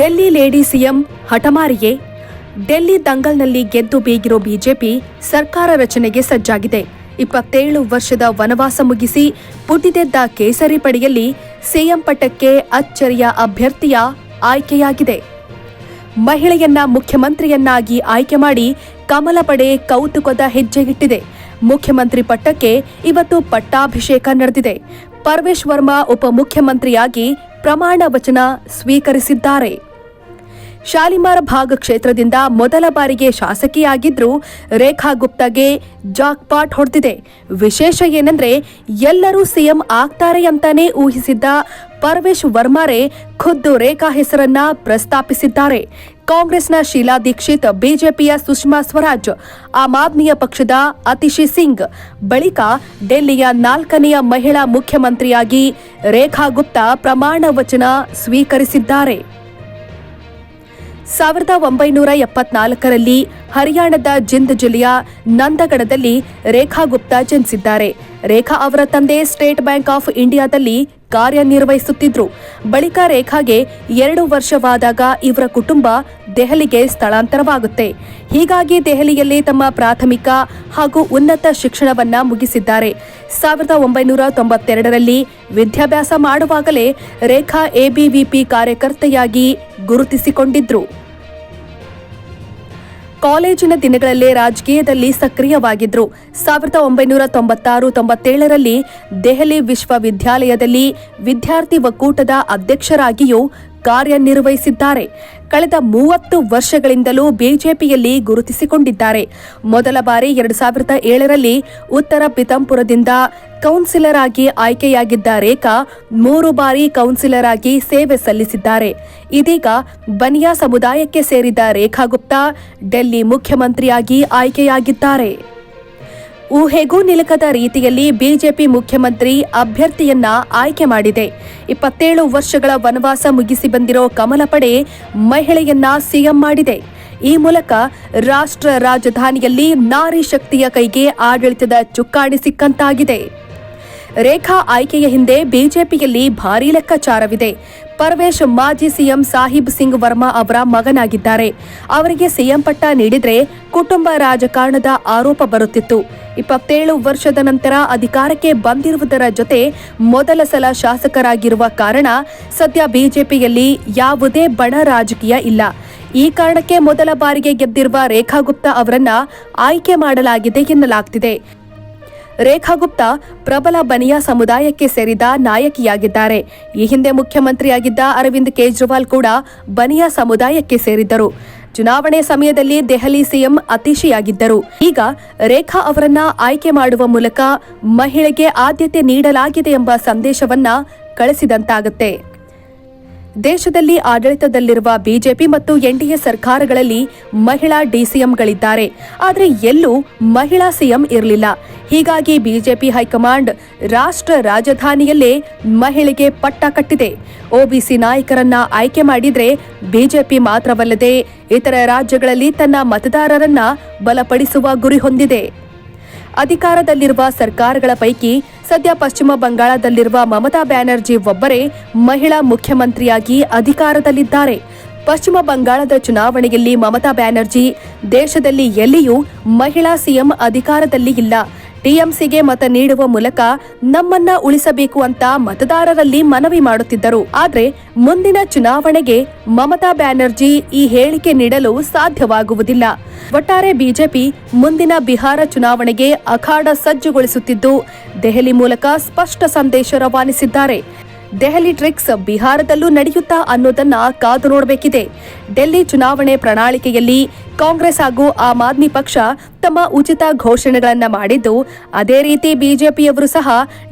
Delhi lady CM ಹಠಮಾರಿಯೇ? ಡೆಲ್ಲಿ ದಂಗಲ್ನಲ್ಲಿ ಗೆದ್ದು ಬೀಗಿರೋ ಬಿಜೆಪಿ ಸರ್ಕಾರ ರಚನೆಗೆ ಸಜ್ಜಾಗಿದೆ. 27 ವರ್ಷದ ವನವಾಸ ಮುಗಿಸಿ ಪುಟಿದೆದ್ದ ಕೇಸರಿ ಪಡೆಯಲ್ಲಿ ಸಿಎಂ ಪಟ್ಟಕ್ಕೆ ಅಚ್ಚರಿಯ ಅಭ್ಯರ್ಥಿಯ ಆಯ್ಕೆಯಾಗಿದೆ. ಮಹಿಳೆಯನ್ನ ಮುಖ್ಯಮಂತ್ರಿಯನ್ನಾಗಿ ಆಯ್ಕೆ ಮಾಡಿ ಕಮಲ ಪಡೆ ಕೌತುಕದ ಹೆಜ್ಜೆಗಿಟ್ಟಿದೆ. ಮುಖ್ಯಮಂತ್ರಿ ಪಟ್ಟಕ್ಕೆ ಇವತ್ತು ಪಟ್ಟಾಭಿಷೇಕ ನಡೆದಿದೆ. ಪರ್ವೇಶ್ ವರ್ಮಾ ಉಪಮುಖ್ಯಮಂತ್ರಿಯಾಗಿ ಪ್ರಮಾಣ ವಚನ ಸ್ವೀಕರಿಸಿದ್ದಾರೆ. ಶಾಲಿಮಾರ್ ಭಾಗ್ ಕ್ಷೇತ್ರದಿಂದ ಮೊದಲ ಬಾರಿಗೆ ಶಾಸಕಿಯಾಗಿದ್ರೂ ರೇಖಾ ಗುಪ್ತಾಗೆ ಜಾಕ್ಪಾಟ್ ಹೊಡೆದಿದೆ. ವಿಶೇಷ ಏನಂದ್ರೆ ಎಲ್ಲರೂ ಸಿಎಂ ಆಗ್ತಾರೆ ಅಂತಾನೆ ಊಹಿಸಿದ್ದ ಪರ್ವೇಶ್ ವರ್ಮಾರೇ ಖುದ್ದು ರೇಖಾ ಹೆಸರನ್ನ ಪ್ರಸ್ತಾಪಿಸಿದ್ದಾರೆ. ಕಾಂಗ್ರೆಸ್ನ ಶೀಲಾ ದೀಕ್ಷಿತ್, ಬಿಜೆಪಿಯ ಸುಷ್ಮಾ ಸ್ವರಾಜ್, ಆಮ್ ಆದ್ಮಿಯ ಪಕ್ಷದ ಅತಿಶಿ ಸಿಂಗ್ ಬಳಿಕ ಡೆಲ್ಲಿಯ 4ನೆಯ ಮಹಿಳಾ ಮುಖ್ಯಮಂತ್ರಿಯಾಗಿ ರೇಖಾ ಗುಪ್ತಾ ಪ್ರಮಾಣ ವಚನ ಸ್ವೀಕರಿಸಿದ್ದಾರೆ. 1974ರಲ್ಲಿ ಹರಿಯಾಣದ ಜಿಂದ್ ಜಿಲ್ಲೆಯ ನಂದಗಢದಲ್ಲಿ ರೇಖಾ ಗುಪ್ತಾ ಜನಿಸಿದ್ದಾರೆ. ರೇಖಾ ಅವರ ತಂದೆ ಸ್ಟೇಟ್ ಬ್ಯಾಂಕ್ ಆಫ್ ಇಂಡಿಯಾದಲ್ಲಿ ಕಾರ್ಯನಿರ್ವಹಿಸುತ್ತಿದ್ರು. ಬಳಿಕ ರೇಖಾಗೆ 2 ವರ್ಷವಾದಾಗ ಇವರ ಕುಟುಂಬ ದೆಹಲಿಗೆ ಸ್ಥಳಾಂತರವಾಗುತ್ತೆ. ಹೀಗಾಗಿ ದೆಹಲಿಯಲ್ಲಿ ತಮ್ಮ ಪ್ರಾಥಮಿಕ ಹಾಗೂ ಉನ್ನತ ಶಿಕ್ಷಣವನ್ನ ಮುಗಿಸಿದ್ದಾರೆ. 1992ರಲ್ಲಿ ವಿದ್ಯಾಭ್ಯಾಸ ಮಾಡುವಾಗಲೇ ರೇಖಾ ಎಬಿವಿಪಿ ಕಾರ್ಯಕರ್ತೆಯಾಗಿ ಗುರುತಿಸಿಕೊಂಡಿದ್ರು. ಕಾಲೇಜಿನ ದಿನಗಳಲ್ಲೇ ರಾಜಕೀಯದಲ್ಲಿ ಸಕ್ರಿಯವಾಗಿದ್ರು. 1996-97ರಲ್ಲಿ ದೆಹಲಿ ವಿಶ್ವವಿದ್ಯಾಲಯದಲ್ಲಿ ವಿದ್ಯಾರ್ಥಿ ಒಕ್ಕೂಟದ ಅಧ್ಯಕ್ಷರಾಗಿಯೂ ಕಾರ್ಯನಿರ್ವಹಿಸಿದ್ದಾರೆ. ಕಳೆದ 30 ವರ್ಷಗಳಿಂದಲೂ ಬಿಜೆಪಿಯಲ್ಲಿ ಗುರುತಿಸಿಕೊಂಡಿದ್ದಾರೆ. ಮೊದಲ ಬಾರಿ 2007ರಲ್ಲಿ ಉತ್ತರ ಪಿತಂಪುರದಿಂದ ಕೌನ್ಸಿಲರ್ ಆಗಿ ಆಯ್ಕೆಯಾಗಿದ್ದ ರೇಖಾ 3 ಬಾರಿ ಕೌನ್ಸಿಲರ್ ಆಗಿ ಸೇವೆ ಸಲ್ಲಿಸಿದ್ದಾರೆ. ಇದೀಗ ಬನಿಯಾ ಸಮುದಾಯಕ್ಕೆ ಸೇರಿದ ರೇಖಾ ಗುಪ್ತಾ ಡೆಲ್ಲಿ ಮುಖ್ಯಮಂತ್ರಿಯಾಗಿ ಆಯ್ಕೆಯಾಗಿದ್ದಾರೆ. ಊಹೆಗೂ ನಿಲುಕದ ರೀತಿಯಲ್ಲಿ ಬಿಜೆಪಿ ಮುಖ್ಯಮಂತ್ರಿ ಅಭ್ಯರ್ಥಿಯನ್ನ ಆಯ್ಕೆ ಮಾಡಿದೆ. 27 ವರ್ಷಗಳ ವನವಾಸ ಮುಗಿಸಿ ಬಂದಿರೋ ಕಮಲ ಪಡೆ ಮಹಿಳೆಯನ್ನ ಸಿಎಂ ಮಾಡಿದೆ. ಈ ಮೂಲಕ ರಾಷ್ಟ್ರ ರಾಜಧಾನಿಯಲ್ಲಿ ನಾರಿ ಶಕ್ತಿಯ ಕೈಗೆ ಆಡಳಿತದ ಚುಕ್ಕಾಣಿ ಸಿಕ್ಕಂತಾಗಿದೆ. ರೇಖಾ ಆಯ್ಕೆಯ ಹಿಂದೆ ಬಿಜೆಪಿಯಲ್ಲಿ ಭಾರೀ ಲೆಕ್ಕಾಚಾರವಿದೆ. ಪರ್ವೇಶ್ ಮಾಜಿ ಸಿಎಂ ಸಾಹಿಬ್ ಸಿಂಗ್ ವರ್ಮಾ ಅವರ ಮಗನಾಗಿದ್ದಾರೆ. ಅವರಿಗೆ ಸಿಎಂ ಪಟ್ಟ ನೀಡಿದ್ರೆ ಕುಟುಂಬ ರಾಜಕಾರಣದ ಆರೋಪ ಬರುತ್ತಿತ್ತು. 27 ವರ್ಷದ ನಂತರ ಅಧಿಕಾರಕ್ಕೆ ಬಂದಿರುವುದರ ಜೊತೆ ಮೊದಲ ಸಲ ಶಾಸಕರಾಗಿರುವ ಕಾರಣ ಸದ್ಯ ಬಿಜೆಪಿಯಲ್ಲಿ ಯಾವುದೇ ಬಣ ರಾಜಕೀಯ ಇಲ್ಲ. ಈ ಕಾರಣಕ್ಕೆ ಮೊದಲ ಬಾರಿಗೆ ಗೆದ್ದಿರುವ ರೇಖಾ ಗುಪ್ತಾ ಅವರನ್ನ ಆಯ್ಕೆ ಮಾಡಲಾಗಿದೆ ಎನ್ನಲಾಗ್ತಿದೆ. ರೇಖಾ ಗುಪ್ತಾ ಪ್ರಬಲ ಬನಿಯಾ ಸಮುದಾಯಕ್ಕೆ ಸೇರಿದ ನಾಯಕಿಯಾಗಿದ್ದಾರೆ. ಈ ಹಿಂದೆ ಮುಖ್ಯಮಂತ್ರಿಯಾಗಿದ್ದ ಅರವಿಂದ್ ಕೇಜ್ರಿವಾಲ್ ಕೂಡ ಬನಿಯಾ ಸಮುದಾಯಕ್ಕೆ ಸೇರಿದ್ದರು. ಚುನಾವಣೆ ಸಮಯದಲ್ಲಿ ದೆಹಲಿ ಸಿಎಂ ಅತಿಶಿಯಾಗಿದ್ದರು. ಈಗ ರೇಖಾ ಅವರನ್ನ ಆಯ್ಕೆ ಮಾಡುವ ಮೂಲಕ ಮಹಿಳೆಗೆ ಆದ್ಯತೆ ನೀಡಲಾಗಿದೆ ಎಂಬ ಸಂದೇಶವನ್ನ ಕಳಿಸಿದಂತಾಗುತ್ತೆ. ದೇಶದಲ್ಲಿ ಆಡಳಿತದಲ್ಲಿರುವ ಬಿಜೆಪಿ ಮತ್ತು ಎನ್ಡಿಎ ಸರ್ಕಾರಗಳಲ್ಲಿ ಮಹಿಳಾ ಡಿಸಿಎಂಗಳಿದ್ದಾರೆ. ಆದರೆ ಎಲ್ಲೂ ಮಹಿಳಾ ಸಿಎಂ ಇರಲಿಲ್ಲ. ಹೀಗಾಗಿ ಬಿಜೆಪಿ ಹೈಕಮಾಂಡ್ ರಾಷ್ಟ್ರ ರಾಜಧಾನಿಯಲ್ಲೇ ಮಹಿಳೆಗೆ ಪಟ್ಟ ಕಟ್ಟಿದೆ. ಒಬಿಸಿ ನಾಯಕರನ್ನ ಆಯ್ಕೆ ಮಾಡಿದ್ರೆ ಬಿಜೆಪಿ ಮಾತ್ರವಲ್ಲದೆ ಇತರ ರಾಜ್ಯಗಳಲ್ಲಿ ತನ್ನ ಮತದಾರರನ್ನ ಬಲಪಡಿಸುವ ಗುರಿ ಹೊಂದಿದೆ. ಅಧಿಕಾರದಲ್ಲಿರುವ ಸರ್ಕಾರಗಳ ಪೈಕಿ ಸದ್ಯ ಪಶ್ಚಿಮ ಬಂಗಾಳದಲ್ಲಿರುವ ಮಮತಾ ಬ್ಯಾನರ್ಜಿ ಒಬ್ಬರೇ ಮಹಿಳಾ ಮುಖ್ಯಮಂತ್ರಿಯಾಗಿ ಅಧಿಕಾರದಲ್ಲಿದ್ದಾರೆ. ಪಶ್ಚಿಮ ಬಂಗಾಳದ ಚುನಾವಣೆಯಲ್ಲಿ ಮಮತಾ ಬ್ಯಾನರ್ಜಿ ದೇಶದಲ್ಲಿ ಎಲ್ಲಿಯೂ ಮಹಿಳಾ ಸಿಎಂ ಅಧಿಕಾರದಲ್ಲಿ ಇಲ್ಲ. ಟಿಎಂಸಿಗೆ ಮತ ನೀಡುವ ಮೂಲಕ ನಮ್ಮನ್ನ ಉಳಿಸಬೇಕು ಅಂತ ಮತದಾರರಲ್ಲಿ ಮನವಿ ಮಾಡುತ್ತಿದ್ದರು. ಆದ್ರೆ ಮುಂದಿನ ಚುನಾವಣೆಗೆ ಮಮತಾ ಬ್ಯಾನರ್ಜಿ ಈ ಹೇಳಿಕೆ ನೀಡಲು ಸಾಧ್ಯವಾಗುವುದಿಲ್ಲ. ಒಟ್ಟಾರೆ ಬಿಜೆಪಿ ಮುಂದಿನ ಬಿಹಾರ ಚುನಾವಣೆಗೆ ಅಖಾಡ ಸಜ್ಜುಗೊಳಿಸುತ್ತಿದ್ದು ದೆಹಲಿ ಮೂಲಕ ಸ್ಪಷ್ಟ ಸಂದೇಶ ರವಾನಿಸಿದ್ದಾರೆ. ದೆಹಲಿ ಟ್ರಿಕ್ಸ್ ಬಿಹಾರದಲ್ಲೂ ನಡೆಯುತ್ತಾ ಅನ್ನೋದನ್ನ ಕಾದು ನೋಡಬೇಕಿದೆ. ಡೆಲ್ಲಿ ಚುನಾವಣೆ ಪ್ರಣಾಳಿಕೆಯಲ್ಲಿ ಕಾಂಗ್ರೆಸ್ ಹಾಗೂ ಆಮ್ ಆದ್ಮಿ ಪಕ್ಷ ತಮ್ಮ ಉಚಿತ ಘೋಷಣೆಗಳನ್ನ ಮಾಡಿದ್ದು, ಅದೇ ರೀತಿ ಬಿಜೆಪಿಯವರು ಸಹ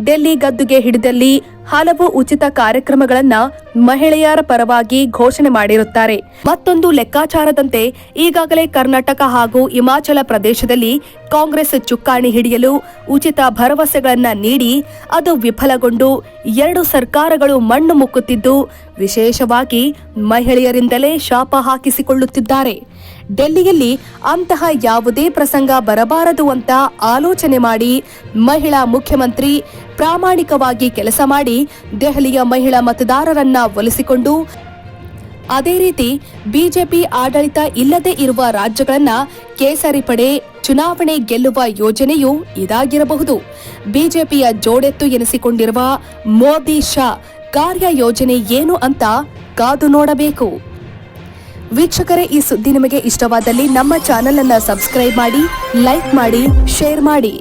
ಡೆಲ್ಲಿ ಗದ್ದುಗೆ ಹಿಡಿದಲ್ಲಿ ಹಲವು ಉಚಿತ ಕಾರ್ಯಕ್ರಮಗಳನ್ನ ಮಹಿಳೆಯರ ಪರವಾಗಿ ಘೋಷಣೆ ಮಾಡಿರುತ್ತಾರೆ. ಮತ್ತೊಂದು ಲೆಕ್ಕಾಚಾರದಂತೆ ಈಗಾಗಲೇ ಕರ್ನಾಟಕ ಹಾಗೂ ಹಿಮಾಚಲ ಪ್ರದೇಶದಲ್ಲಿ ಕಾಂಗ್ರೆಸ್ ಚುಕ್ಕಾಣಿ ಹಿಡಿಯಲು ಉಚಿತ ಭರವಸೆಗಳನ್ನ ನೀಡಿ ಅದು ವಿಫಲಗೊಂಡು 2 ಸರ್ಕಾರಗಳು ಮಣ್ಣು ಮುಕ್ಕುತ್ತಿದ್ದು, ವಿಶೇಷವಾಗಿ ಮಹಿಳೆಯರಿಂದಲೇ ಶಾಪ ಹಾಕಿಸಿಕೊಳ್ಳುತ್ತಿದ್ದಾರೆ. ಡೆಲ್ಲಿಯಲ್ಲಿ ಅಂತಹ ಯಾವುದೇ ಪ್ರಸಂಗ ಬರಬಾರದು ಅಂತ ಆಲೋಚನೆ ಮಾಡಿ ಮಹಿಳಾ ಮುಖ್ಯಮಂತ್ರಿ ಪ್ರಾಮಾಣಿಕವಾಗಿ ಕೆಲಸ ಮಾಡಿ ದೆಹಲಿಯ ಮಹಿಳಾ ಮತದಾರರನ್ನ ಒಲಿಸಿಕೊಂಡು ಅದೇ ರೀತಿ ಬಿಜೆಪಿ ಆಡಳಿತ ಇಲ್ಲದೆ ಇರುವ ರಾಜ್ಯಗಳನ್ನ ಕೇಸರಿ ಪಡೆ ಚುನಾವಣೆ ಗೆಲ್ಲುವ ಯೋಜನೆಯೂ ಇದಾಗಿರಬಹುದು. ಬಿಜೆಪಿಯ ಜೋಡೆತ್ತು ಎನಿಸಿಕೊಂಡಿರುವ ಮೋದಿ ಶಾ ಕಾರ್ಯ ಯೋಜನೆ ಏನು ಅಂತ ಕಾದು ನೋಡಬೇಕು. ವೀಕ್ಷಕರೇ, ಈ ಸುದ್ದಿ ನಿಮಗೆ ಇಷ್ಟವಾದಲ್ಲಿ ನಮ್ಮ ಚಾನೆಲ್ ಅನ್ನು ಸಬ್ಸ್ಕ್ರೈಬ್ ಮಾಡಿ, ಲೈಕ್ ಮಾಡಿ, ಶೇರ್ ಮಾಡಿ.